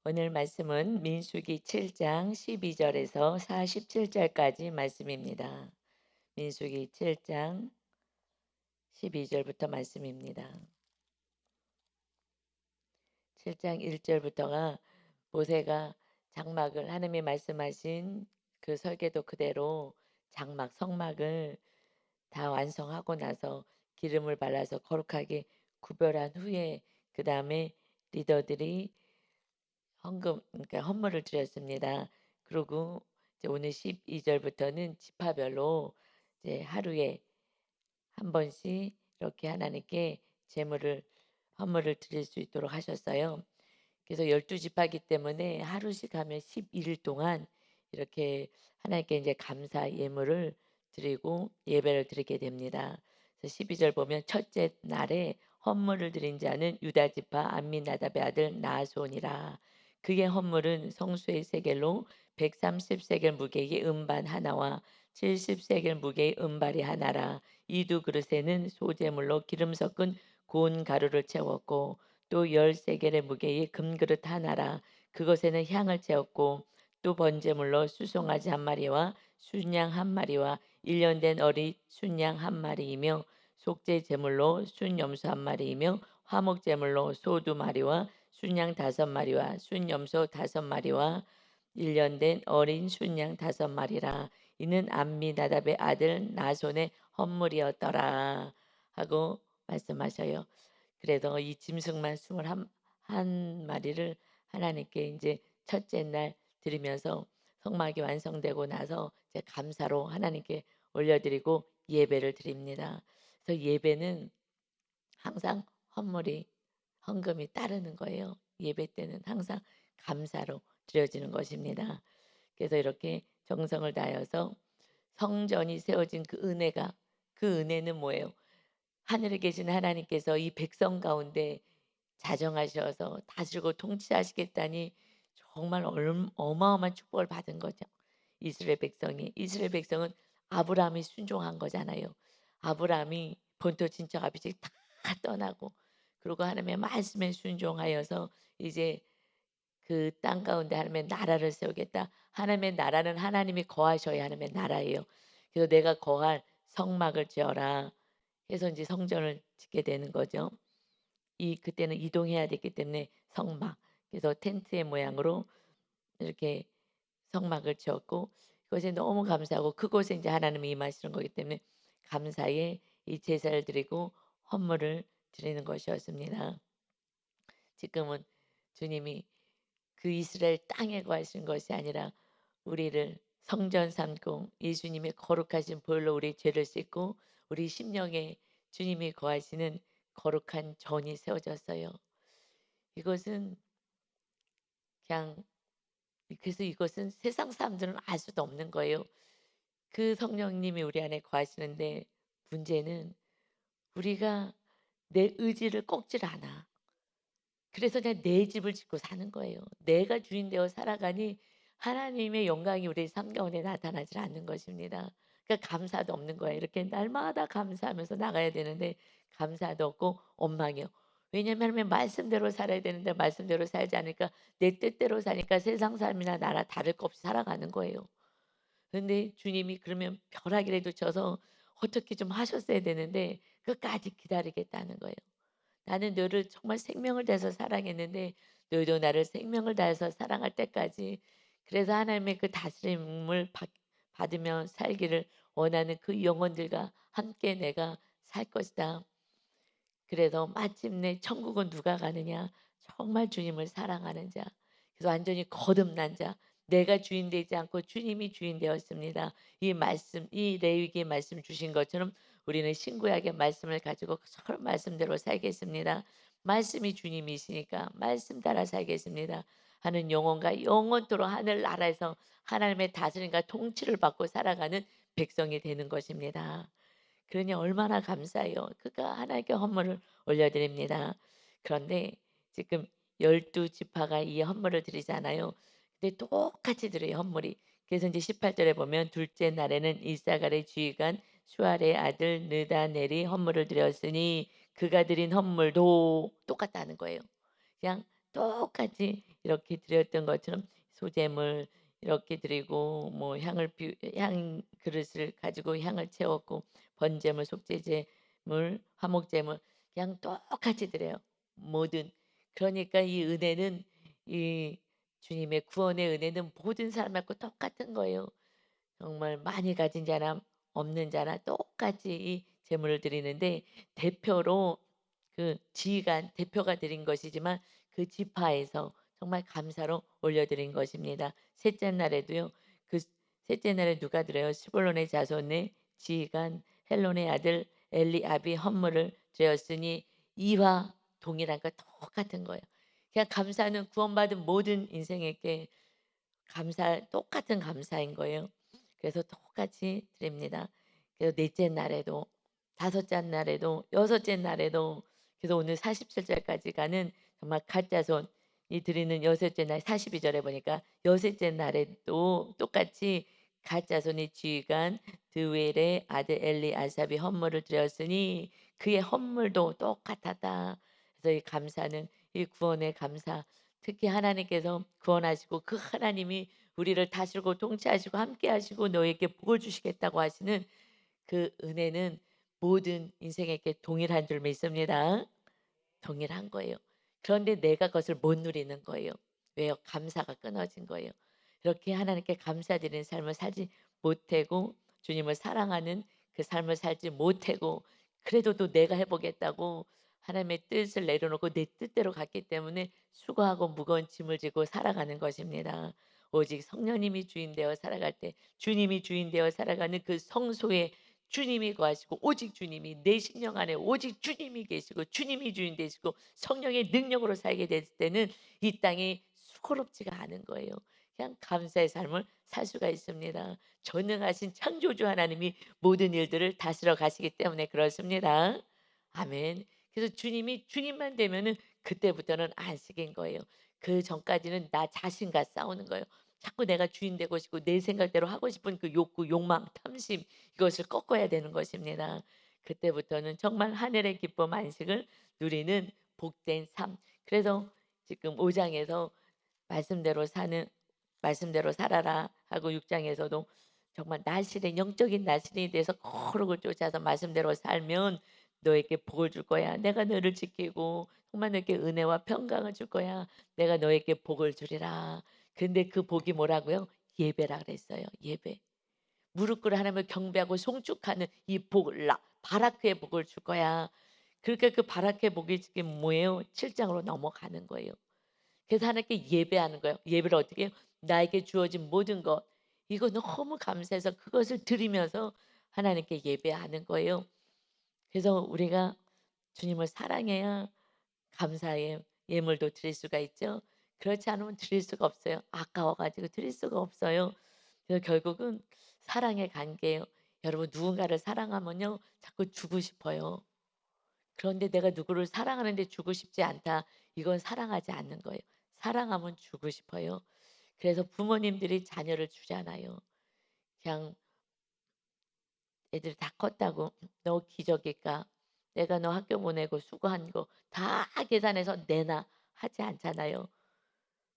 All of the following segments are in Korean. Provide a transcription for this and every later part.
오늘 말씀은 민수기 7장 12절에서 47절까지 말씀입니다. 민수기 7장 12절부터 말씀입니다. 7장 1절부터가 모세가 장막을 하나님이 말씀하신 그 설계도 그대로 장막 성막을 다 완성하고 나서 기름을 발라서 거룩하게 구별한 후에 그 다음에 리더들이 헌금 그러니까 헌물을 드렸습니다. 그리고 이제 오늘 12절부터는 지파별로 이제 하루에 한 번씩 이렇게 하나님께 제물을 헌물을 드릴 수 있도록 하셨어요. 그래서 12지파이기 때문에 하루씩 하면 12일 동안 이렇게 하나님께 이제 감사 예물을 드리고 예배를 드리게 됩니다. 그래서 12절 보면 첫째 날에 헌물을 드린 자는 유다 지파 암미나답의 아들 나아손이라. 그의 헌물은 성수의 세겔로 130세겔 무게의 음반 하나와 70세겔 무게의 음발이 하나라. 이 두 그릇에는 소제물로 기름 섞은 고운 가루를 채웠고 또 10세겔의 무게의 금그릇 하나라. 그것에는 향을 채웠고 또 번제물로 수송아지 한 마리와 순양 한 마리와 1년 된 어린 순양 한 마리이며 속죄 제물로 순염소 한 마리이며 화목 제물로 소 두 마리와 순양 다섯 마리와 순염소 다섯 마리와 1년 된 어린 순양 다섯 마리라. 이는 암미나답의 아들 나손의 헌물이었더라 하고 말씀하셔요. 그래서 이 짐승만 21 마리를 하나님께 이제 첫째 날 드리면서 성막이 완성되고 나서 이제 감사로 하나님께 올려드리고 예배를 드립니다. 그래서 예배는 항상 헌물이 헌금이 따르는 거예요. 예배 때는 항상 감사로 드려지는 것입니다. 그래서 이렇게 정성을 다하여서 성전이 세워진 그 은혜가 그 은혜는 뭐예요? 하늘에 계신 하나님께서 이 백성 가운데 자정하셔서 다스리고 통치하시겠다니 정말 어마어마한 축복을 받은 거죠. 이스라엘 백성이. 이스라엘 백성은 아브라함이 순종한 거잖아요. 아브라함이 본토 친척 아비집 다 떠나고 그리고 하나님의 말씀에 순종하여서 이제 그 땅 가운데 하나님의 나라를 세우겠다. 하나님의 나라는 하나님이 거하셔야 하나님의 나라예요. 그래서 내가 거할 성막을 지어라 해서 이제 성전을 짓게 되는 거죠. 이 그때는 이동해야 됐기 때문에 성막 그래서 텐트의 모양으로 이렇게 성막을 지었고 그것에 너무 감사하고 그곳에 이제 하나님이 임하시는 거기 때문에 감사의 이 제사를 드리고 헌물을 드리는 것이었습니다. 지금은 주님이 그 이스라엘 땅에 거하시는 것이 아니라 우리를 성전 삼고 예수님의 거룩하신 보혈로 우리 죄를 씻고 우리 심령에 주님이 거하시는 거룩한 전이 세워졌어요. 이것은 그냥 그래서 이것은 세상 사람들은 알 수도 없는 거예요. 그 성령님이 우리 안에 거하시는데 문제는 우리가 내 의지를 꺾질 않아. 그래서 그냥 내 집을 짓고 사는 거예요. 내가 주인 되어 살아가니 하나님의 영광이 우리 삶 가운데 나타나질 않는 것입니다. 그러니까 감사도 없는 거예요. 이렇게 날마다 감사하면서 나가야 되는데 감사도 없고 원망이요. 왜냐하면 하나님의 말씀대로 살아야 되는데 말씀대로 살지 않으니까 내 뜻대로 사니까 세상 사람이나 나라 다를 것 없이 살아가는 거예요. 근데 주님이 그러면 벼락이라도 쳐서 어떻게 좀 하셨어야 되는데 끝까지 기다리겠다는 거예요. 나는 너를 정말 생명을 다해서 사랑했는데 너희도 나를 생명을 다해서 사랑할 때까지 그래서 하나님의 그 다스림을 받으며 살기를 원하는 그 영혼들과 함께 내가 살 것이다. 그래서 마침내 천국은 누가 가느냐? 정말 주님을 사랑하는 자. 그래서 완전히 거듭난 자. 내가 주인 되지 않고 주님이 주인 되었습니다. 이 말씀, 이 레위기의 말씀 주신 것처럼 우리는 신구약의 말씀을 가지고 서로 말씀대로 살겠습니다. 말씀이 주님이시니까 말씀 따라 살겠습니다. 하는 영혼과 영원토록 하늘나라에서 하나님의 다스림과 통치를 받고 살아가는 백성이 되는 것입니다. 그러니 얼마나 감사해요. 그가 하나님께 헌물을 올려드립니다. 그런데 지금 12지파가 이 헌물을 드리잖아요. 근데 똑같이 드려요, 헌물이. 그래서 이제 18절에 보면 둘째 날에는 이사갈의 지휘관 수알의 아들 느다넬이 헌물을 드렸으니 그가 드린 헌물도 똑같다는 거예요. 그냥 똑같이 이렇게 드렸던 것처럼 소재물 이렇게 드리고 뭐 향 그릇을 가지고 향을 채웠고 번제물, 속죄제물, 화목제물 그냥 똑같이 드려요. 모든 그러니까 이 은혜는 이 주님의 구원의 은혜는 모든 사람하고 똑같은 거예요. 정말 많이 가진 자나 없는 자나 똑같이 이 제물을 드리는데 대표로 그 지휘관 대표가 드린 것이지만 그 지파에서 정말 감사로 올려드린 것입니다. 셋째 날에도요. 그 셋째 날에 누가 드려요? 스불론의 자손의 지휘관 헬론의 아들 엘리압이 헌물을 드렸으니 이와 동일한 거 똑같은 거예요. 그냥 감사는 구원받은 모든 인생에게 똑같은 감사인 거예요. 그래서 똑같이 드립니다. 그래서 넷째 날에도 다섯째 날에도 여섯째 날에도 그래서 오늘 47절까지 가는 정말 가짜손이 드리는 여섯째 날 42절에 보니까 여섯째 날에도 똑같이 가짜손이 지휘관 드웰의 아들 엘리아삽이 헌물을 드렸으니 그의 헌물도 똑같았다. 그래서 이 감사는 이 구원의 감사 특히 하나님께서 구원하시고 그 하나님이 우리를 다스리고 통치하시고 함께 하시고 너에게 복을 주시겠다고 하시는 그 은혜는 모든 인생에게 동일한 줄 믿습니다. 동일한 거예요. 그런데 내가 그것을 못 누리는 거예요. 왜요? 감사가 끊어진 거예요. 이렇게 하나님께 감사드리는 삶을 살지 못하고 주님을 사랑하는 그 삶을 살지 못하고 그래도 또 내가 해보겠다고 하나님의 뜻을 내려놓고 내 뜻대로 갔기 때문에 수고하고 무거운 짐을 지고 살아가는 것입니다. 오직 성령님이 주인 되어 살아갈 때 주님이 주인 되어 살아가는 그 성소에 주님이 거하시고 오직 주님이 내 심령 안에 오직 주님이 계시고 주님이 주인 되시고 성령의 능력으로 살게 됐을 때는 이 땅이 수고롭지가 않은 거예요. 그냥 감사의 삶을 살 수가 있습니다. 전능하신 창조주 하나님이 모든 일들을 다스려 가시기 때문에 그렇습니다. 아멘. 그래서 주님이 주님만 되면은 그때부터는 안식인 거예요. 그 전까지는 나 자신과 싸우는 거예요. 자꾸 내가 주인 되고 싶고 내 생각대로 하고 싶은 그 욕구, 욕망, 탐심 이것을 꺾어야 되는 것입니다. 그때부터는 정말 하늘의 기쁨 안식을 누리는 복된 삶. 그래서 지금 5 장에서 말씀대로 사는 말씀대로 살아라 하고 6 장에서도 정말 나실의 영적인 나실에 대해서 거룩을 쫓아서 말씀대로 살면 너에게 복을 줄 거야. 내가 너를 지키고 정말 너에게 은혜와 평강을 줄 거야. 내가 너에게 복을 주리라. 근데 그 복이 뭐라고요? 예배라 그랬어요. 예배. 무릎 꿇어 하나님을 경배하고 송축하는 이 복을 바라크의 복을 줄 거야. 그러니까 그 바라크의 복이 지금 뭐예요? 7 장으로 넘어가는 거예요. 그래서 하나님께 예배하는 거예요. 예배를 어떻게 해요? 나에게 주어진 모든 것 이거 너무 감사해서 그것을 드리면서 하나님께 예배하는 거예요. 그래서 우리가 주님을 사랑해야 감사의 예물도 드릴 수가 있죠. 그렇지 않으면 드릴 수가 없어요. 아까워 가지고 드릴 수가 없어요. 그래서 결국은 사랑의 관계예요. 여러분 누군가를 사랑하면요. 자꾸 주고 싶어요. 그런데 내가 누구를 사랑하는데 주고 싶지 않다. 이건 사랑하지 않는 거예요. 사랑하면 주고 싶어요. 그래서 부모님들이 자녀를 주잖아요. 그냥 애들 다 컸다고 "너 기저귀값 내가 너 학교 보내고 수고한 거 다 계산해서 내놔." 하지 않잖아요.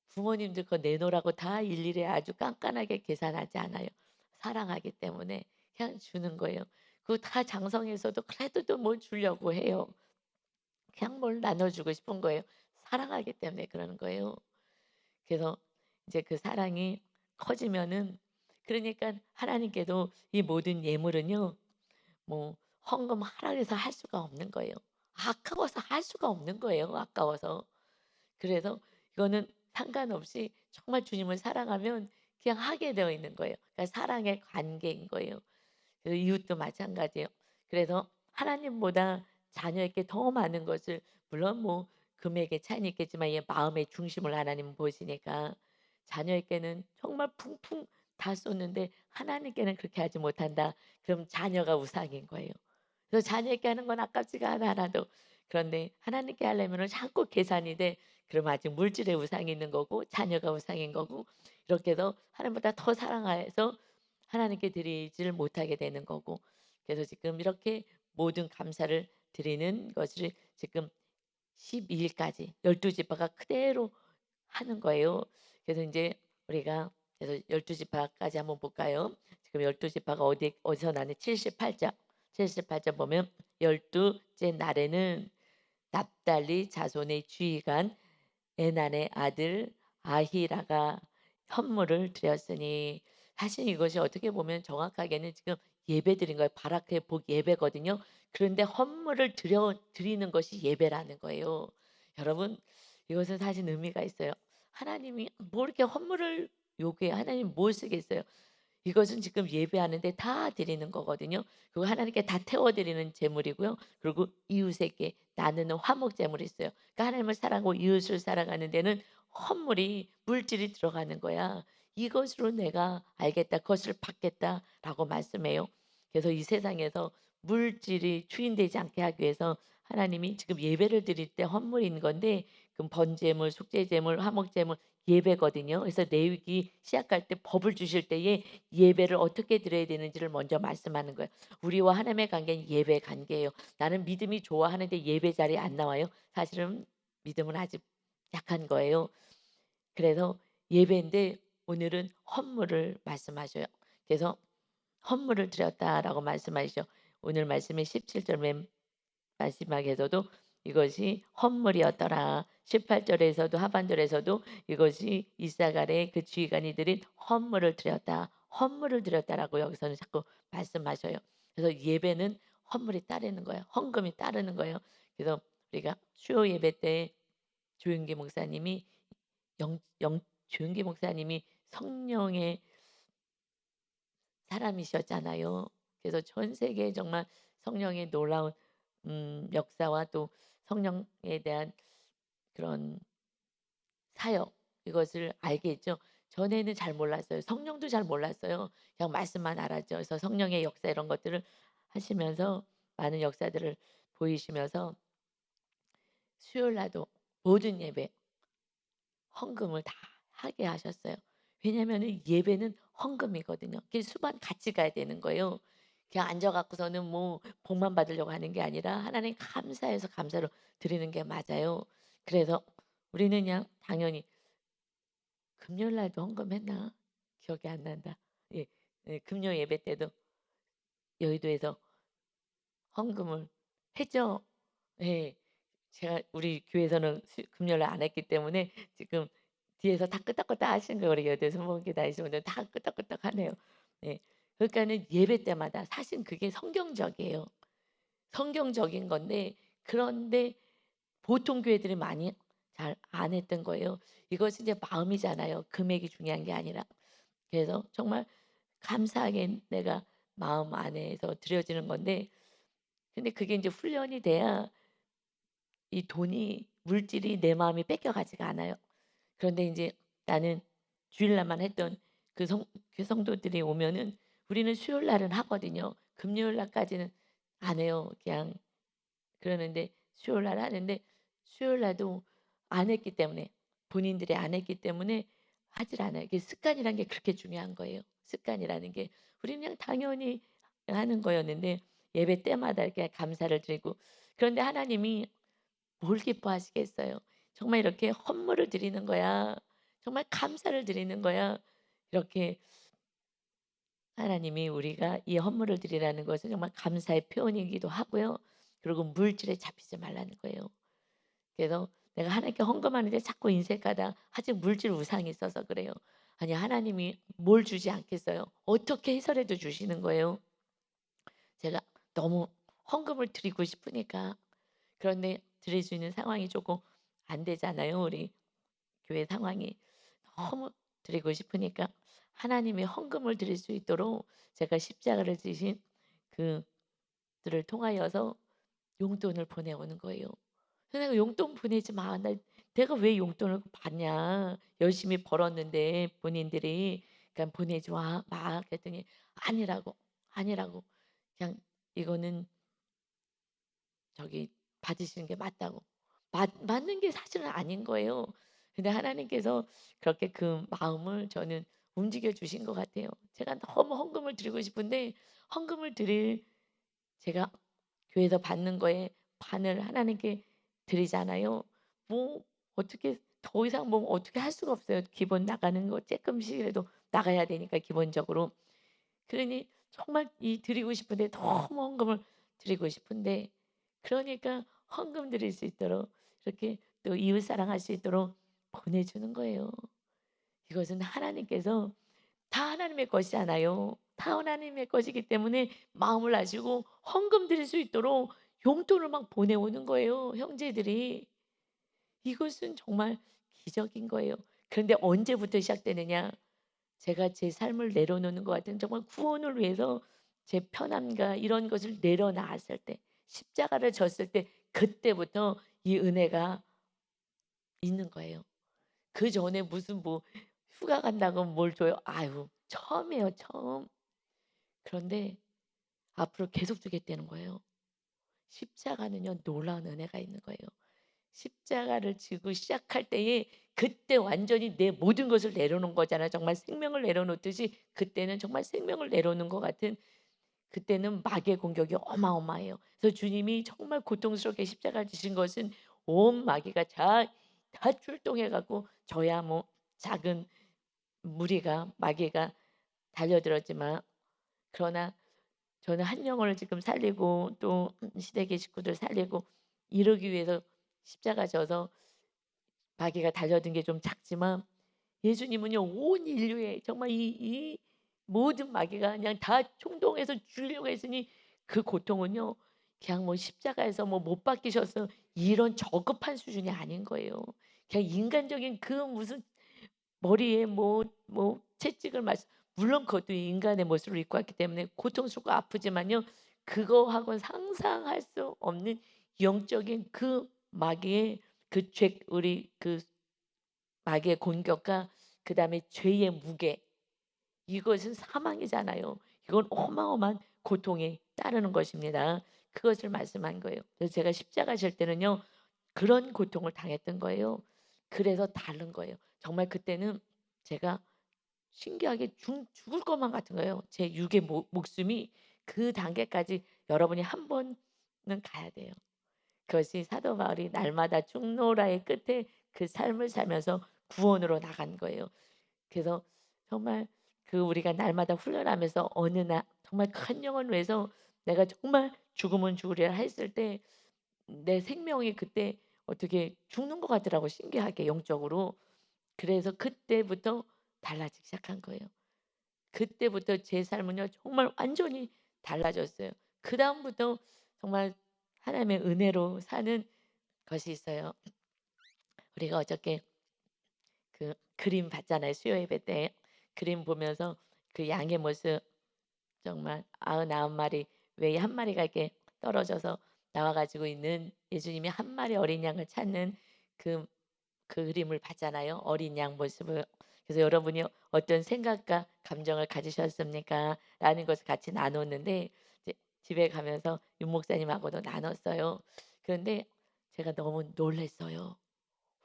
부모님들 거 내놓으라고 다 일일이 아주 깐깐하게 계산하지 않아요. 사랑하기 때문에 그냥 주는 거예요. 그거 다 장성해서도 그래도 또 뭐 주려고 해요. 그냥 뭘 나눠주고 싶은 거예요. 사랑하기 때문에 그러는 거예요. 그래서 이제 그 사랑이 커지면은 그러니까 하나님께도 이 모든 예물은요. 뭐 헌금하라 해서 할 수가 없는 거예요. 아까워서 할 수가 없는 거예요, 아까워서. 그래서 이거는 상관없이 정말 주님을 사랑하면 그냥 하게 되어 있는 거예요. 그러니까 사랑의 관계인 거예요. 그래서 이웃도 마찬가지예요. 그래서 하나님보다 자녀에게 더 많은 것을 물론 뭐 금액의 차이는 있겠지만 이 마음의 중심을 하나님은 보시니까 자녀에게는 정말 풍풍 다 쏟는데 하나님께는 그렇게 하지 못한다. 그럼 자녀가 우상인 거예요. 그래서 자녀에게 하는 건 아깝지가 않아 하나도. 그런데 하나님께 하려면은 자꾸 계산이 돼. 그럼 아직 물질의 우상이 있는 거고 자녀가 우상인 거고 이렇게 해서 하나님보다 더 사랑해서 하나님께 드리지를 못하게 되는 거고 그래서 지금 이렇게 모든 감사를 드리는 것을 지금 12 일까지 12 지파가 그대로 하는 거예요. 그래서 인제 우리가 그래서 12 지파까지 한번 볼까요? 지금 12 지파가 어디서 나는 78 장, 78장 보면 12째 날에는 납달리 자손의 지휘관 에난의 아들 아히라가 현물을 드렸으니, 사실 이것이 어떻게 보면 정확하게는 지금 예배드린 거예요. 바라크의 복 예배거든요. 그런데 헌물을 드리는 것이 예배라는 거예요. 여러분, 이것은 사실 의미가 있어요. 하나님이 뭐 이렇게 헌물을 요구해요. 하나님 뭘 쓰겠어요. 이것은 지금 예배하는데 다 드리는 거거든요. 그리고 하나님께 다 태워 드리는 제물이고요. 그리고 이웃에게 나누는 화목 제물이 있어요. 그러니까 하나님을 사랑하고 이웃을 사랑하는 데는 헌물이 물질이 들어가는 거야. "이것으로 내가 알겠다. 그것을 받겠다."라고 말씀해요. 그래서 이 세상에서 물질이 추인되지 않게 하기 위해서 하나님이 지금 예배를 드릴 때 헌물이 있는 건데, 그 번제물, 속죄제물, 화목제물 예배거든요. 그래서 레위기 시작할 때 법을 주실 때에 예배를 어떻게 드려야 되는지를 먼저 말씀하는 거예요. 우리와 하나님의 관계는 예배 관계예요. 나는 믿음이 좋아하는데 예배 자리에 안 나와요. 사실은 믿음은 아직 약한 거예요. 그래서 예배인데 오늘은 헌물을 말씀하셔요. 그래서 "헌물을 드렸다."라고 말씀하시죠. 오늘 말씀의 17절 맨 마지막에서도 이것이 헌물이었더라. 18 절에서도 하반절에서도 이것이 이사갈의 그 지휘관이 드린 헌물을 드렸다. 헌물을 드렸다라고 여기서는 자꾸 말씀하셔요. 그래서 예배는 헌물이 따르는 거예요. 헌금이 따르는 거예요. 그래서 우리가 수요 예배 때 조윤기 목사님이 영 영 조윤기 목사님이 성령의 사람이셨잖아요. 그래서 전 세계에 정말 성령의 놀라운 역사와 또 성령에 대한 그런 사역, 이것을 알게 했죠. 전에는 잘 몰랐어요. 성령도 잘 몰랐어요. 그냥 말씀만 알았죠. 그래서 성령의 역사 이런 것들을 하시면서 많은 역사들을 보이시면서 수요일 날도 모든 예배 헌금을 다 하게 하셨어요. 왜냐하면은 예배는 헌금이거든요. 그게 수반 같이 가야 되는 거예요. 그냥 앉아 갖고서는 뭐 복만 받으려고 하는 게 아니라 하나님 감사해서 감사로 드리는 게 맞아요. 그래서 우리는 그냥 당연히 금요일 날도 헌금했나? 기억이 안 난다. 예. 예, 금요 예배 때도 여의도에서 헌금을 했죠. 예. 제가 우리 교회에서는 금요일 날 안 했기 때문에 지금 뒤에서 다 끄덕끄덕 하시는 거예요. 우리 여대 손목이 다니시는 분들 다 끄덕끄덕 하네요. 예. 그러니까는 예배 때마다 사실 그게 성경적이에요. 성경적인 건데, 그런데 보통 교회들이 많이 잘 안 했던 거예요. 이것이 이제 마음이잖아요. 금액이 중요한 게 아니라. 그래서 정말 감사하게 내가 마음 안에서 드려지는 건데, 근데 그게 이제 훈련이 돼야 이 돈이 물질이 내 마음이 뺏겨가지가 않아요. 그런데 인제 나는 주일날만 했던 그 성도들이 오면은 우리는 수요일 날은 하거든요. 금요일 날까지는 안 해요. 그냥 그러는데 수요일 날 하는데, 수요일 날도 안 했기 때문에, 본인들이 안 했기 때문에 하질 않아요. 이게 습관이라는 게 그렇게 중요한 거예요. 습관이라는 게. 우리는 그냥 당연히 하는 거였는데 예배 때마다 이렇게 감사를 드리고, 그런데 하나님이 뭘 기뻐하시겠어요. 정말 이렇게 헌물을 드리는 거야. 정말 감사를 드리는 거야. 이렇게 하나님이 우리가 이 헌물을 드리라는 것은 정말 감사의 표현이기도 하고요. 그리고 물질에 잡히지 말라는 거예요. 그래서 내가 하나님께 헌금하는데 자꾸 인색하다. 아직 물질 우상이 있어서 그래요. 아니, 하나님이 뭘 주지 않겠어요. 어떻게 해서라도 주시는 거예요. 제가 너무 헌금을 드리고 싶으니까. 그런데 드릴 수 있는 상황이 조금 안 되잖아요. 우리 교회 상황이. 너무 드리고 싶으니까 하나님이 헌금을 드릴 수 있도록 제가 십자가를 지신 그들을 통하여서 용돈을 보내오는 거예요. 그래서 내가 "용돈 보내지 마. 내가 왜 용돈을 받냐. 열심히 벌었는데 본인들이. 그러니까 보내지 마." 그랬더니 아니라고, 아니라고. 그냥 이거는 저기 받으시는 게 맞다고. 맞는 게 사실은 아닌 거예요. 근데 하나님께서 그렇게 그 마음을 저는 움직여 주신 것 같아요. 제가 너무 헌금을 드리고 싶은데 헌금을 드릴, 제가 교회에서 받는 거에 반을 하나님께 드리잖아요. 뭐 어떻게 더 이상 뭐 어떻게 할 수가 없어요. 기본 나가는 거 쪼끔씩이라도 나가야 되니까 기본적으로. 그러니 정말 이 드리고 싶은데 너무 헌금을 드리고 싶은데 그러니까 헌금 드릴 수 있도록 이렇게 또 이웃 사랑할 수 있도록 보내주는 거예요. 이것은 하나님께서 다 하나님의 것이잖아요. 다 하나님의 것이기 때문에 마음을 아시고 헌금 드릴 수 있도록 용돈을 막 보내오는 거예요, 형제들이. 이것은 정말 기적인 거예요. 그런데 언제부터 시작되느냐? 제가 제 삶을 내려놓는 것 같은 정말 구원을 위해서 제 편함과 이런 것을 내려놨을 때, 십자가를 졌을 때 그때부터 이 은혜가 있는 거예요. 그전에 무슨 뭐 휴가 간다고 뭘 줘요? 아유 처음이에요, 처음. 그런데 앞으로 계속 주겠다는 거예요. 십자가는요 놀라운 은혜가 있는 거예요. 십자가를 지고 시작할 때에 그때 완전히 내 모든 것을 내려놓은 거잖아요. 정말 생명을 내려놓듯이 그때는 정말 생명을 내려놓는 것 같은 그때는 마귀의 공격이 어마어마해요. 그래서 주님이 정말 고통스럽게 십자가를 지신 것은 온 마귀가 다 출동해 갖고 저야 뭐 작은 무리가 마귀가 달려들었지만 그러나 저는 한 영혼을 지금 살리고 또 시댁의 식구들 살리고 이러기 위해서 십자가 져서 마귀가 달려든 게 좀 작지만 예수님은요 온 인류에 정말 이 모든 마귀가 그냥 다 총동해서 죽이려고 했으니 그 고통은요 그냥 뭐 십자가에서 뭐 못 박히셔서 이런 저급한 수준이 아닌 거예요. 그냥 인간적인 그 무슨 머리에 뭐 채찍을 맞 물론 그것도 인간의 모습을 입고 왔기 때문에 고통스럽고 아프지만요. 그거하고는 상상할 수 없는 영적인 그 마귀의 그 죄 우리 그 마귀의 공격과 그다음에 죄의 무게 이것은 사망이잖아요. 이건 어마어마한 고통이 따르는 것입니다. 그것을 말씀한 거예요. 그래서 제가 십자가 질 때는요. 그런 고통을 당했던 거예요. 그래서 다른 거예요. 정말 그때는 제가 신기하게 죽을 것만 같은 거예요. 제 육의 목숨이 그 단계까지 여러분이 한 번은 가야 돼요. 그것이 사도 바울이 날마다 죽노라의 끝에 그 삶을 살면서 구원으로 나간 거예요. 그래서 정말 그 우리가 날마다 훈련하면서 어느 날 정말 큰 영혼을 위해서 내가 정말 죽으면 죽으리라 했을 때 내 생명이 그때 어떻게 죽는 것 같더라고 신기하게 영적으로. 그래서 그때부터 달라지기 시작한 거예요. 그때부터 제 삶은요 정말 완전히 달라졌어요. 그다음부터 정말 하나님의 은혜로 사는 것이 있어요. 우리가 어저께 그 그림 봤잖아요. 수요 예배 때. 그림 보면서 그 양의 모습 정말 99 마리 외에 한 마리가 이렇게 떨어져서 나와 가지고 있는 예수님이 한 마리 어린 양을 찾는 그 그 그림을 봤잖아요. 어린 양 모습을. 그래서 여러분이 어떤 생각과 감정을 가지셨습니까? 라는 것을 같이 나눴는데 이제 집에 가면서 윤 목사님하고도 나눴어요. 그런데 제가 너무 놀랐어요.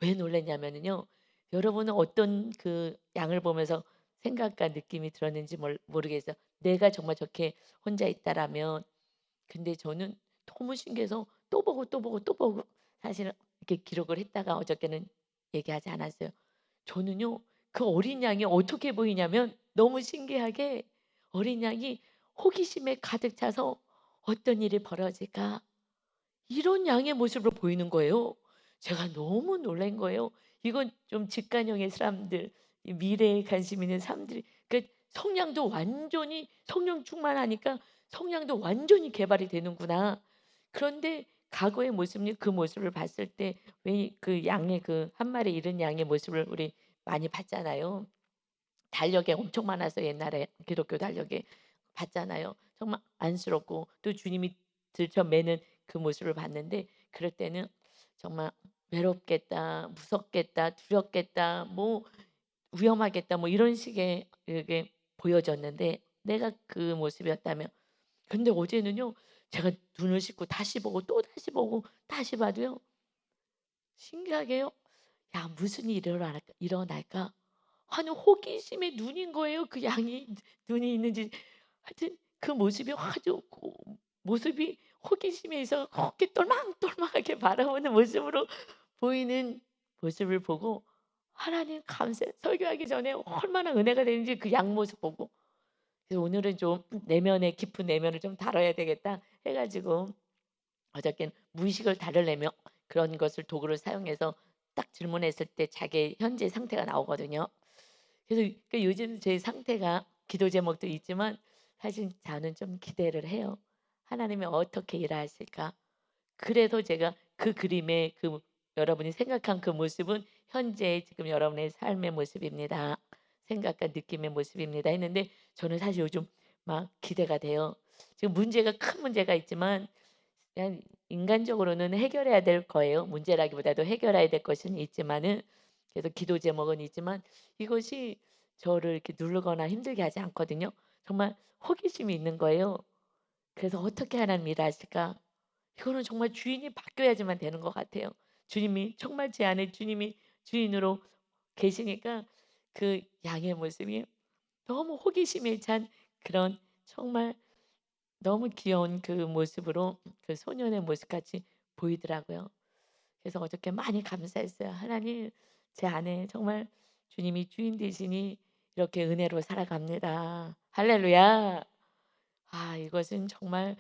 왜 놀랐냐면은요. 여러분은 어떤 그 양을 보면서 생각과 느낌이 들었는지 모르겠어요. 내가 정말 저렇게 혼자 있다라면 근데 저는 너무 신기해서 또 보고, 또 보고, 또 보고 사실은 이렇게 기록을 했다가 어저께는 얘기하지 않았어요. 저는요. 그 어린 양이 어떻게 보이냐면 너무 신기하게 어린 양이 호기심에 가득 차서 '어떤 일이 벌어질까?' 이런 양의 모습으로 보이는 거예요. 제가 너무 놀란 거예요. 이건 좀 직관형의 사람들, 이 미래에 관심 있는 사람들이 그 성량도 완전히 성령 충만하니까 성량도 완전히 개발이 되는구나. 그런데 과거의 모습이 그 모습을 봤을 때 왜 그 양의 그 한 마리 잃은 양의 모습을 우리 많이 봤잖아요. 달력에 엄청 많아서 옛날에 기독교 달력에 봤잖아요. 정말 안쓰럽고 또 주님이 들쳐매는 그 모습을 봤는데 그럴 때는 정말 '외롭겠다. 무섭겠다. 두렵겠다. 뭐 위험하겠다.' 뭐 이런 식의 그게 보여졌는데 내가 그 모습이었다면 근데 어제는요. 제가 눈을 씻고 다시 보고 또다시 보고 다시 봐도요. 신기하게요. '야 무슨 일이 일어날까?' 하는 호기심의 눈인 거예요. 그 양이 눈이 있는지 하여튼 그 모습이 아주 모습이 호기심에 있어 그렇게 똘망똘망하게 바라보는 모습으로 보이는 모습을 보고 하나님 감사해. 설교하기 전에 얼마나 은혜가 되는지 그 양모습 보고, 그래서 오늘은 좀 내면의 깊은 내면을 좀 다뤄야 되겠다 해 가지고 어저께는 무의식을 다루려면 그런 것을 도구를 사용해서 딱 질문했을 때 자기의 현재 상태가 나오거든요. 그래서 요즘 제 상태가 기도 제목도 있지만 사실 저는 좀 기대를 해요. 하나님이 어떻게 일하실까? 그래서 제가 그 그림의 그 여러분이 생각한 그 모습은 현재 지금 여러분의 삶의 모습입니다. 생각과 느낌의 모습입니다 했는데 저는 사실 요즘 막 기대가 돼요. 지금 문제가 큰 문제가 있지만 그냥 인간적으로는 해결해야 될 거예요. 문제라기보다도 해결해야 될 것은 있지만은, 그래서 기도 제목은 있지만 이것이 저를 이렇게 누르거나 힘들게 하지 않거든요. 정말 호기심이 있는 거예요. 그래서 어떻게 하나님 일하실까? 이거는 정말 주인이 바뀌어야지만 되는 것 같아요. 주님이 정말 제 안에 주님이 주인으로 계시니까 그 양의 모습이 너무 호기심에 찬 그런 정말 너무 귀여운 그 모습으로 그 소년의 모습같이 보이더라고요. 그래서 어저께 많이 감사했어요. 하나님, 제 안에 정말 주님이 주인 되시니 이렇게 은혜로 살아갑니다. 할렐루야. 아, 이것은 정말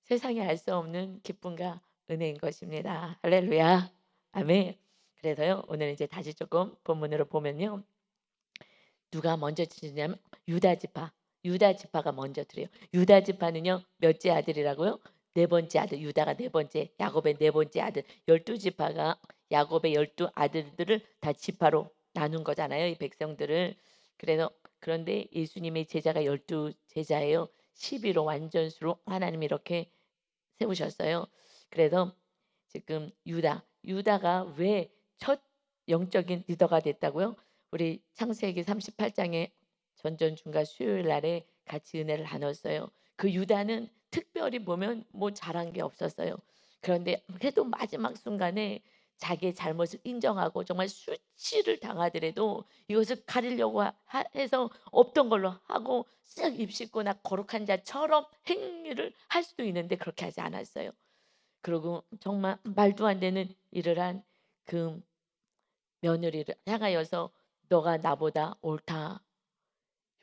세상에 알 수 없는 기쁨과 은혜인 것입니다. 할렐루야. 아멘. 그래서요, 오늘 이제 다시 조금 본문으로 보면요. 누가 먼저 치냐면 유다 지파. 유다 지파가 먼저 드려요. 유다 지파는요. 몇째 아들이라고요? 네 번째 아들. 유다가 네 번째, 야곱의 네 번째 아들. 12지파가 야곱의 12아들들을 다 지파로 나눈 거잖아요. 이 백성들을. 그래서 그런데 예수님의 제자가 12제자예요. 12로 완전수로 하나님이 이렇게 세우셨어요. 그래서 지금 유다가 왜 첫 영적인 리더가 됐다고요? 우리 창세기 38장에 전전중과 수요일 날에 같이 은혜를 나눴어요. 그 유다는 특별히 보면 뭐 잘한 게 없었어요. 그런데 그래도 마지막 순간에 자기의 잘못을 인정하고 정말 수치를 당하더라도 이것을 가리려고 해서 없던 걸로 하고 쓱 입씻거나 거룩한 자처럼 행위를 할 수도 있는데 그렇게 하지 않았어요. 그리고 정말 말도 안 되는 일을 한 그 며느리를 향하여서 "너가 나보다 옳다."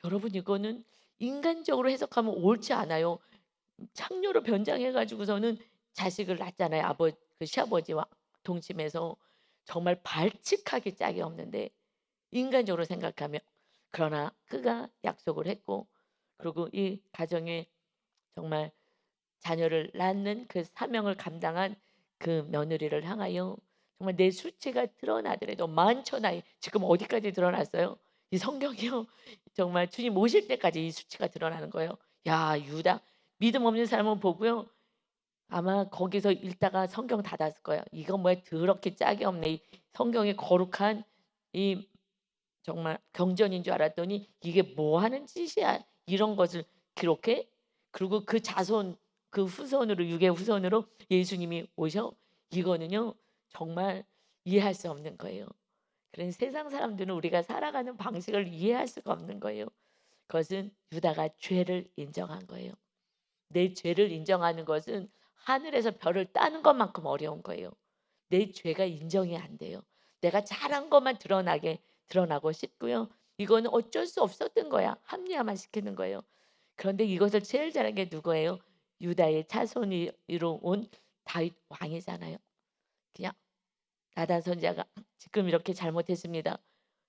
여러분, 이거는 인간적으로 해석하면 옳지 않아요. 창녀로 변장해 가지고서는 자식을 낳잖아요. 그 시아버지와 동침해서 정말 발칙하게 짝이 없는데 인간적으로 생각하면. 그러나 그가 약속을 했고, 그리고 이 가정에 정말 자녀를 낳는 그 사명을 감당한 그 며느리를 향하여 정말 내 수치가 드러나더라도 만천하에 지금 어디까지 드러났어요? 이 성경이요. 정말 주님 오실 때까지 이 수치가 드러나는 거예요. 야, 유다 믿음 없는 사람은 보고요. 아마 거기서 읽다가 성경 닫았을 거예요. 이건 뭐야 더럽게 짝이 없네. 이 성경의 거룩한 이 정말 경전인 줄 알았더니 이게 뭐 하는 짓이야. 이런 것을 기록해? 그리고 그 자손 그 후손으로 육의 후손으로 예수님이 오셔? 이거는요. 정말 이해할 수 없는 거예요. 그런 세상 사람들은 우리가 살아가는 방식을 이해할 수가 없는 거예요. 그것은 유다가 죄를 인정한 거예요. 내 죄를 인정하는 것은 하늘에서 별을 따는 것만큼 어려운 거예요. 내 죄가 인정이 안 돼요. 내가 잘한 것만 드러나고 싶고요. 이거는 어쩔 수 없었던 거야. 합리화만 시키는 거예요. 그런데 이것을 제일 잘한 게 누구예요? 유다의 차손으로 온 다윗 왕이잖아요. 그냥 나단 선지자가 지금 이렇게 잘못했습니다.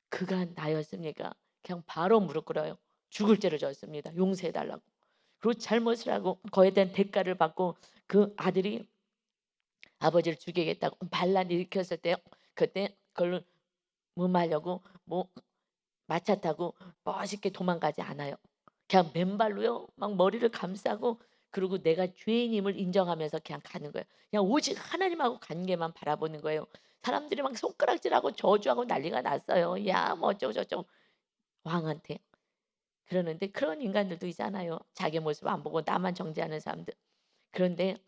그가 나였습니까? 그냥 바로 무릎 꿇어요. 죽을 죄를 졌습니다. 용서해 달라고. 그리고 잘못을 하고 거에 대한 대가를 받고 그 아들이 아버지를 죽이겠다고 반란 일으켰을 때요. 그때 그걸 무마하려고 뭐 마차 타고 멋있게 도망가지 않아요. 그냥 맨발로요. 막 머리를 감싸고 그리고 내가 죄인임을 인정하면서 그냥 가는 거예요. 그냥 오직 하나님하고 관계만 바라보는 거예요. 사람들이 막 손가락질하고 저주하고 난리가 났어요. 야, 뭐 어쩌고 저쩌고 왕한테. 그러는데 그런 인간들도 있잖아요. 자기 모습 안 보고 나만 정죄하는 사람들. 그런데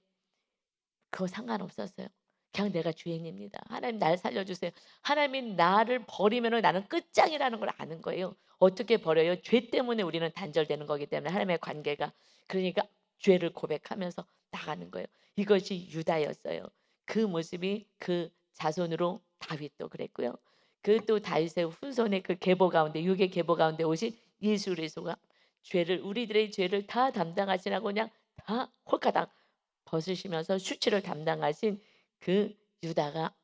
그거 상관없었어요. 그냥 내가 주인입니다. 하나님 날 살려주세요. 하나님이 나를 버리면 나는 끝장이라는 걸 아는 거예요. 어떻게 버려요? 죄 때문에 우리는 단절되는 거기 때문에 하나님의 관계가. 그러니까 죄를 고백하면서 나가는 거예요. 이것이 유다였어요. 그 모습이 그 자손으로 다윗도 그랬고요. 그 또 다윗의 후손의 그 계보 가운데 육의 계보 가운데 오신 예수 그리스도가 죄를 우리들의 죄를 다 담당하시라고 그냥 다 홀가닥 벗으시면서 수치를 담당하신 그 유다가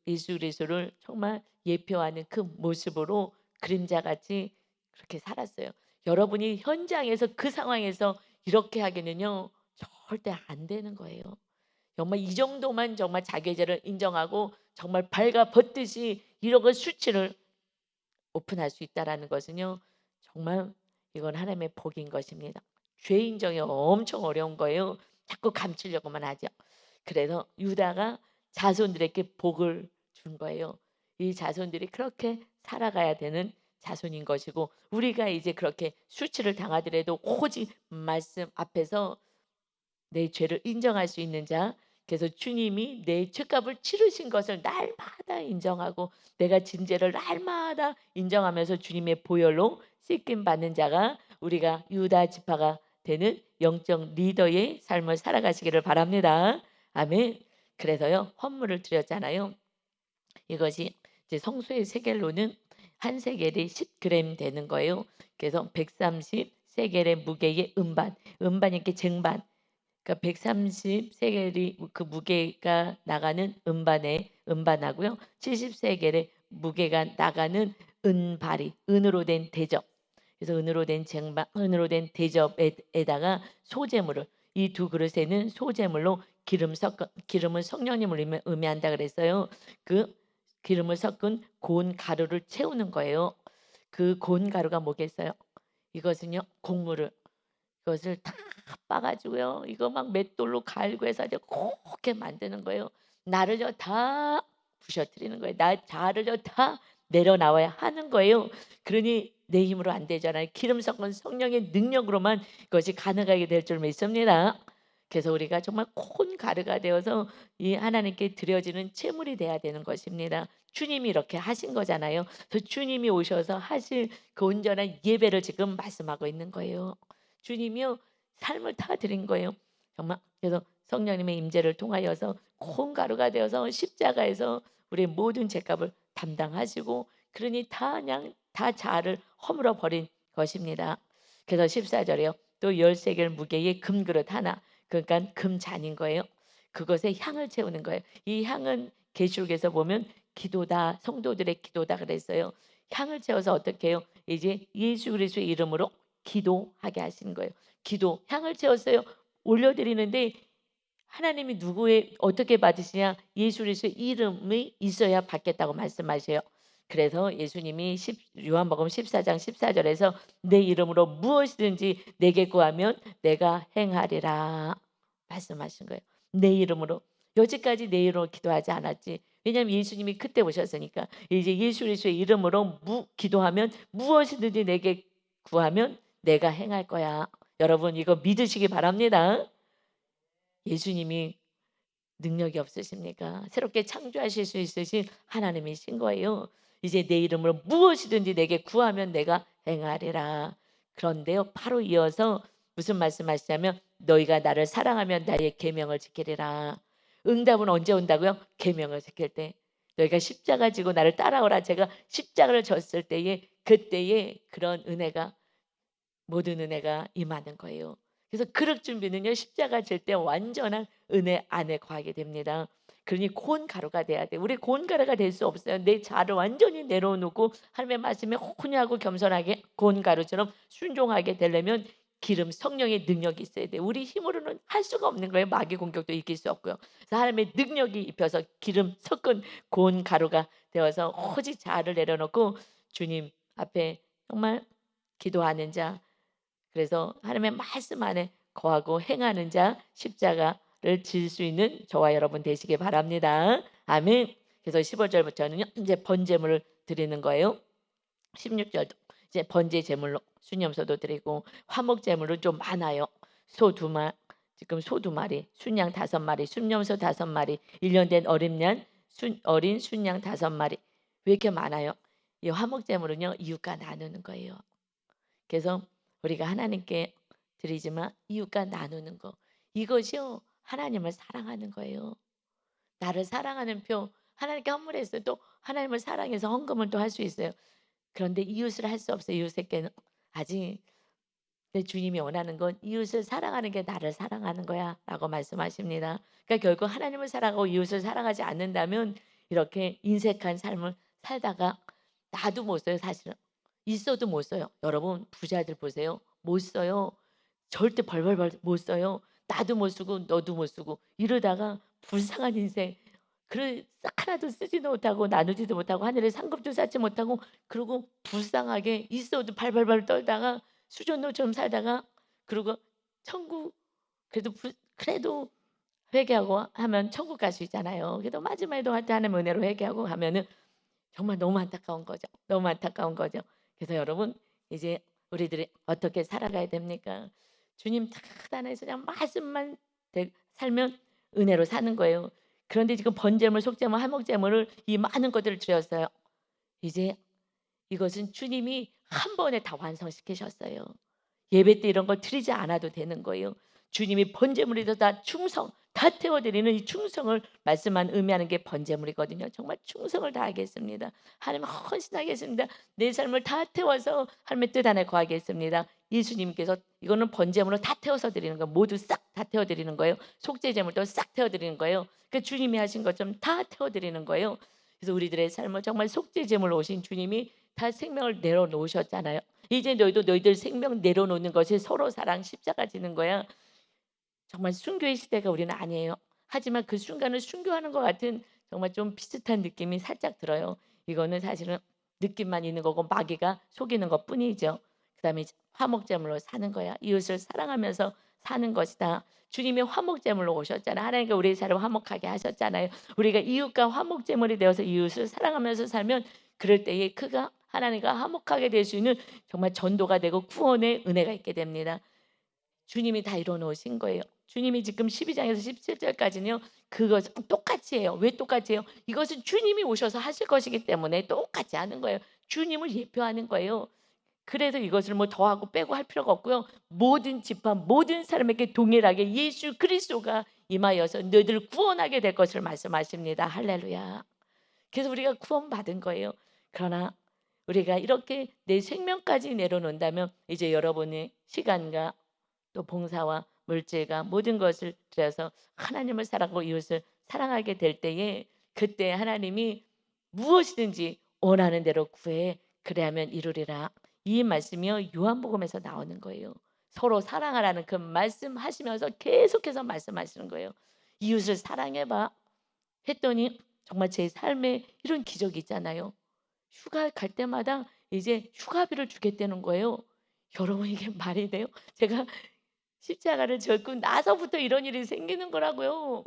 예수 그리스도를 정말 예표하는 그 모습으로 그림자같이 그렇게 살았어요. 여러분이 현장에서 그 상황에서 이렇게 하기는요 절대 안 되는 거예요. 정말 이 정도만 정말 자기의 죄를 인정하고 정말 발가벗듯이 이런 수치를 오픈할 수 있다라는 것은요 정말 이건 하나님의 복인 것입니다. 죄 인정이 엄청 어려운 거예요. 자꾸 감추려고만 하죠. 그래서 유다가 자손들에게 복을 준 거예요. 이 자손들이 그렇게 살아가야 되는 자손인 것이고 우리가 이제 그렇게 수치를 당하더라도 오직 말씀 앞에서 내 죄를 인정할 수 있는 자. 그래서 주님이 내 죄값을 치르신 것을 날마다 인정하고 내가 진 죄를 날마다 인정하면서 주님의 보혈로 씻김 받는 자가 우리가 유다 지파가 되는 영적 리더의 삶을 살아가시기를 바랍니다. 아멘. 그래서요 헌물을 드렸잖아요. 이것이 이제 성소의 세겔로는 한 세겔이 10g 되는 거예요. 그래서 130 세겔의 무게의 음반, 음반이 이렇게 쟁반. 그러니까 130 세겔이 그 무게가 나가는 음반에 음반하고요. 70 세겔의 무게가 나가는 은발이 은으로 된 대접. 그래서 은으로 된 쟁반, 은으로 된 대접에다가 소재물을 이 두 그릇에는 소재물로 기름을 성령님을 의미한다 그랬어요. 그 기름을 섞은 고운 가루를 채우는 거예요. 그 고운 가루가 뭐겠어요? 이것은요 곡물을 그것을 다 빻아가지고요. 이거 막 맷돌로 갈고 해서 이제 곱게 만드는 거예요. 나를요 다 부셔뜨리는 거예요. 나 자를요 다 내려나와야 하는 거예요. 그러니 내 힘으로 안 되잖아요. 기름 섞은 성령의 능력으로만 그것이 가능하게 될 줄 믿습니다. 그래서 우리가 정말 콘 가루가 되어서 이 하나님께 드려지는 제물이 돼야 되는 것입니다. 주님이 이렇게 하신 거잖아요. 그래서 주님이 오셔서 하실 그 온전한 예배를 지금 말씀하고 있는 거예요. 주님이요 삶을 다 드린 거예요. 정말 그래서 성령님의 임재를 통하여서 콩가루가 되어서 십자가에서 우리의 모든 죄값을 담당하시고 그러니 다 그냥 다 자아를 허물어 버린 것입니다. 그래서 14절에요. 또 10세겔 무게의 금그릇 하나 그러니까 금잔인 거예요. 그것에 향을 채우는 거예요. 이 향은 계시록에서 보면 기도다 성도들의 기도다 그랬어요. 향을 채워서 어떻게 해요? 이제 예수 그리스도의 이름으로 기도하게 하시는 거예요. 기도 향을 채웠어요. 올려드리는데 하나님이 누구의 어떻게 받으시냐? 예수 그리스도의 이름이 있어야 받겠다고 말씀하셔요. 그래서 예수님이 요한복음 14장 14절에서 내 이름으로 무엇이든지 내게 구하면 내가 행하리라 말씀하신 거예요. 내 이름으로. 여지까지 내 이름으로 기도하지 않았지. 왜냐하면 예수님이 그때 오셨으니까. 이제 예수 그리스도의 이름으로 기도하면 무엇이든지 내게 구하면 내가 행할 거야. 여러분 이거 믿으시기 바랍니다. 예수님이 능력이 없으십니까? 새롭게 창조하실 수 있으신 하나님이신 거예요. 이제 내 이름으로 무엇이든지 내게 구하면 내가 행하리라. 그런데요, 바로 이어서 무슨 말씀하시냐면 너희가 나를 사랑하면 나의 계명을 지키리라. 응답은 언제 온다고요? 계명을 지킬 때. 너희가 십자가 지고 나를 따라오라. 제가 십자가를 졌을 때에 그때에 그런 은혜가 모든 은혜가 임하는 거예요. 그래서 그릇 준비는요 십자가 질 때 완전한 은혜 안에 거하게 됩니다. 그러니 고운 가루가 돼야 돼. 우리 고운 가루가 될 수 없어요. 내 자를 완전히 내려놓고 하나님의 말씀에 혼유하고 겸손하게 고운 가루처럼 순종하게 되려면 기름 성령의 능력이 있어야 돼. 우리 힘으로는 할 수가 없는 거예요. 마귀 공격도 이길 수 없고요. 그래서 하나님의 능력이 입혀서 기름 섞은 고운 가루가 되어서 오직 자를 내려놓고 주님 앞에 정말 기도하는 자 그래서 하나님의 말씀 안에 거하고 행하는 자 십자가를 질 수 있는 저와 여러분 되시기 바랍니다. 아멘. 그래서 15절부터는요. 이제 번제물을 드리는 거예요. 16절도 이제 번제 제물로 순염소도 드리고 화목 제물은 좀 많아요. 소 두 마리 지금 소 두 마리, 순양 5마리, 순염소 5마리, 1년 된 어린 순양 5마리. 왜 이렇게 많아요? 이 화목 제물은요. 이웃과 나누는 거예요. 그래서 우리가 하나님께 드리지만 이웃과 나누는 거. 이것이요 하나님을 사랑하는 거예요. 나를 사랑하는 표 하나님께 헌물했어요. 또 하나님을 사랑해서 헌금을 또 할 수 있어요. 그런데 이웃을 할 수 없어요. 이웃에게는 아직 내 주님이 원하는 건 "이웃을 사랑하는 게 나를 사랑하는 거야."라고 말씀하십니다. 그러니까 결국 하나님을 사랑하고 이웃을 사랑하지 않는다면 이렇게 인색한 삶을 살다가 나도 못 써요 사실은. 있어도 못 써요. 여러분 부자들 보세요. 못 써요. 절대 벌벌벌 못 써요. 나도 못 쓰고 너도 못 쓰고 이러다가 불쌍한 인생 글 하나도 쓰지도 못하고 나누지도 못하고 하늘에 상급도 쌓지 못하고 그러고 불쌍하게 있어도 발발발 떨다가 수전노처럼 살다가 그리고 천국 그래도 회개하고 하면 천국 갈 수 있잖아요. 그래도 마지막에도 하나님의 은혜로 회개하고 하면은 정말 너무 안타까운 거죠. 너무 안타까운 거죠. 그래서 여러분 이제 우리들이 어떻게 살아가야 됩니까? 주님 딱 안에서 그냥 말씀만 살면 은혜로 사는 거예요. 그런데 지금 번제물, 속제물, 화목제물을 이 많은 것들을 드렸어요. 이제 이것은 주님이 한 번에 다 완성시키셨어요. 예배 때 이런 걸 드리지 않아도 되는 거예요. 주님이 번제물에서 다 충성, 다 태워드리는 이 충성을 말씀만 의미하는 게 번제물이거든요. 정말 충성을 다하겠습니다. 하나님 헌신하겠습니다. 내 삶을 다 태워서 하나님의 뜻 안에 거하겠습니다. 예수님께서 이거는 번제물로 다 태워서 드리는 거예요. 모두 싹 다 태워드리는 거예요. 속죄제물도 싹 태워드리는 거예요. 그 주님이 하신 것처럼 다 태워드리는 거예요. 그래서 우리들의 삶을 정말 속죄제물로 오신 주님이 다 생명을 내려놓으셨잖아요. 이제 너희도 너희들 생명 내려놓는 것이 서로 사랑 십자가 지는 거야. 정말 순교의 시대가 우리는 아니에요. 하지만 그 순간을 순교하는 것 같은 정말 좀 비슷한 느낌이 살짝 들어요. 이거는 사실은 느낌만 있는 거고 마귀가 속이는 것뿐이죠. 그다음에 이제 화목제물로 사는 거야. 이웃을 사랑하면서 사는 것이다. 주님이 화목제물로 오셨잖아요. 하나님과 우리의 삶을 화목하게 하셨잖아요. 우리가 이웃과 화목제물이 되어서 이웃을 사랑하면서 살면 그럴 때에 그가 하나님과 화목하게 될 수 있는 정말 전도가 되고 구원의 은혜가 있게 됩니다. 주님이 다 이뤄 놓으신 거예요. 주님이 지금 12장에서 17절까지는요. 그것은 똑같이 해요. 왜 똑같이 해요? 이것은 주님이 오셔서 하실 것이기 때문에 똑같이 하는 거예요. 주님을 예표하는 거예요. 그래서 이것을 뭐 더하고 빼고 할 필요가 없고요. 모든 집안 모든 사람에게 동일하게 예수 그리스도가 임하여서 너희들을 구원하게 될 것을 말씀하십니다. 할렐루야. 그래서 우리가 구원받은 거예요. 그러나 우리가 이렇게 내 생명까지 내려놓는다면 이제 여러분의 시간과 또 봉사와 물질과 모든 것을 들여서 하나님을 사랑하고 이웃을 사랑하게 될 때에 그때 하나님이 무엇이든지 원하는 대로 구해 그래야면 이루리라. 이 말씀이요 요한복음에서 나오는 거예요. 서로 사랑하라는 그 말씀하시면서 계속해서 말씀하시는 거예요. 이웃을 사랑해 봐 했더니 정말 제 삶에 이런 기적이 있잖아요. 휴가 갈 때마다 이제 휴가비를 주겠다는 거예요. 여러분 이게 말이 돼요? 제가 십자가를 졌고 나서부터 이런 일이 생기는 거라고요.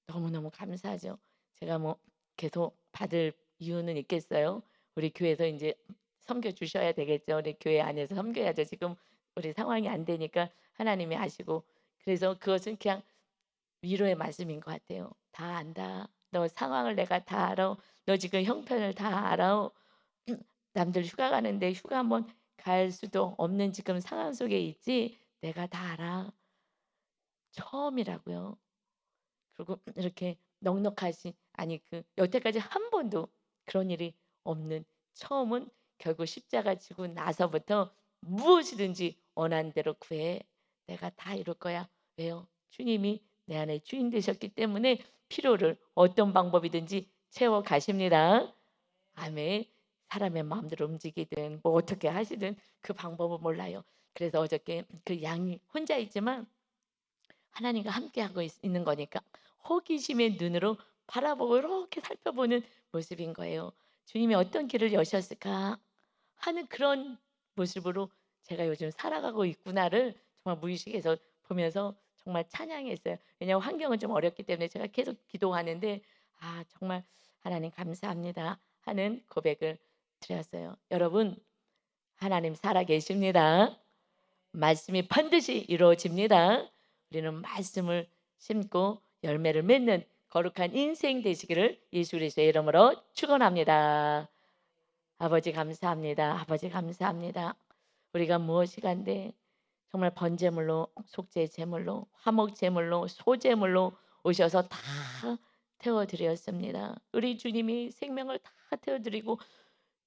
너무너무 감사하죠. 제가 뭐 계속 받을 이유는 있겠어요. 우리 교회에서 인제 섬겨 주셔야 되겠죠. 우리 교회 안에서 섬겨야죠. 지금 우리 상황이 안 되니까 하나님이 아시고 그래서 그것은 그냥 위로의 말씀인 것 같아요. "다 안다. 너 상황을 내가 다 알아. 너 지금 형편을 다 알아. 남들 휴가 가는데 휴가 한번 갈 수도 없는 지금 상황 속에 있지. 내가 다 알아." 처음이라고요. 그리고 이렇게 넉넉하신 아니 그 여태까지 한 번도 그런 일이 없는 처음은 결국 십자가 지고 나서부터 무엇이든지 원하는 대로 구해. 내가 다 이룰 거야. 왜요? 주님이 내 안에 주인 되셨기 때문에 필요를 어떤 방법이든지 채워 가십니다. 아멘. 사람의 마음대로 움직이든 뭐 어떻게 하시든 그 방법은 몰라요. 그래서 어저께 그 양이 혼자 있지만 하나님과 함께하고 있는 거니까 호기심의 눈으로 바라보고 이렇게 살펴보는 모습인 거예요. '주님이 어떤 길을 여셨을까?' 하는 그런 모습으로 제가 요즘 살아가고 있구나를 정말 무의식에서 보면서 정말 찬양했어요. 왜냐하면 환경은 좀 어렵기 때문에 제가 계속 기도하는데 '아 정말 하나님 감사합니다.' 하는 고백을 드렸어요. 여러분 하나님 살아 계십니다. 말씀이 반드시 이루어집니다. 우리는 말씀을 심고 열매를 맺는 거룩한 인생 되시기를 예수 그리스도의 이름으로 축원합니다. 아버지 감사합니다. 아버지 감사합니다. 우리가 무엇이 간데 정말 번제물로 속죄 제물로 화목 제물로 소제물로 오셔서 다 태워 드렸습니다. 우리 주님이 생명을 다 태워 드리고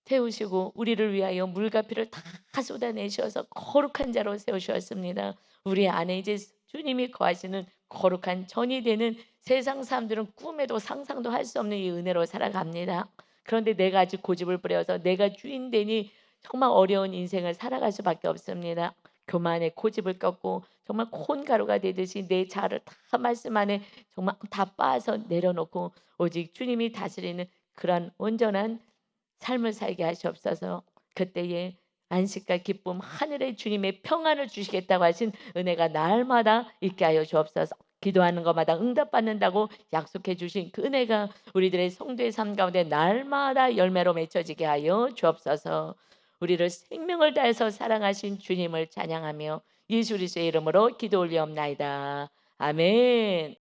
태우시고 우리를 위하여 물과 피를 다 쏟아내셔서 거룩한 자로 세우셨습니다. 우리 안에 이제 주님이 거하시는 거룩한 전이 되는 세상 사람들은 꿈에도 상상도 할 수 없는 이 은혜로 살아갑니다. 그런데 내가 아직 고집을 부려서 내가 주인 되니 정말 어려운 인생을 살아갈 수밖에 없습니다. 교만의 고집을 꺾고 정말 콘가루가 되듯이 내 자아를 다 말씀 안에 정말 다 빻아서 내려놓고 오직 주님이 다스리는 그런 온전한 삶을 살게 하시옵소서. 그때에 안식과 기쁨 하늘의 주님의 평안을 주시겠다고 하신 은혜가 날마다 있게 하여 주옵소서. 기도하는 것마다 응답받는다고 약속해 주신 그 은혜가 우리들의 성도의 삶 가운데 날마다 열매로 맺혀지게 하여 주옵소서. 우리를 생명을 다해서 사랑하신 주님을 찬양하며 예수 그리스도의 이름으로 기도 올리옵나이다. 아멘.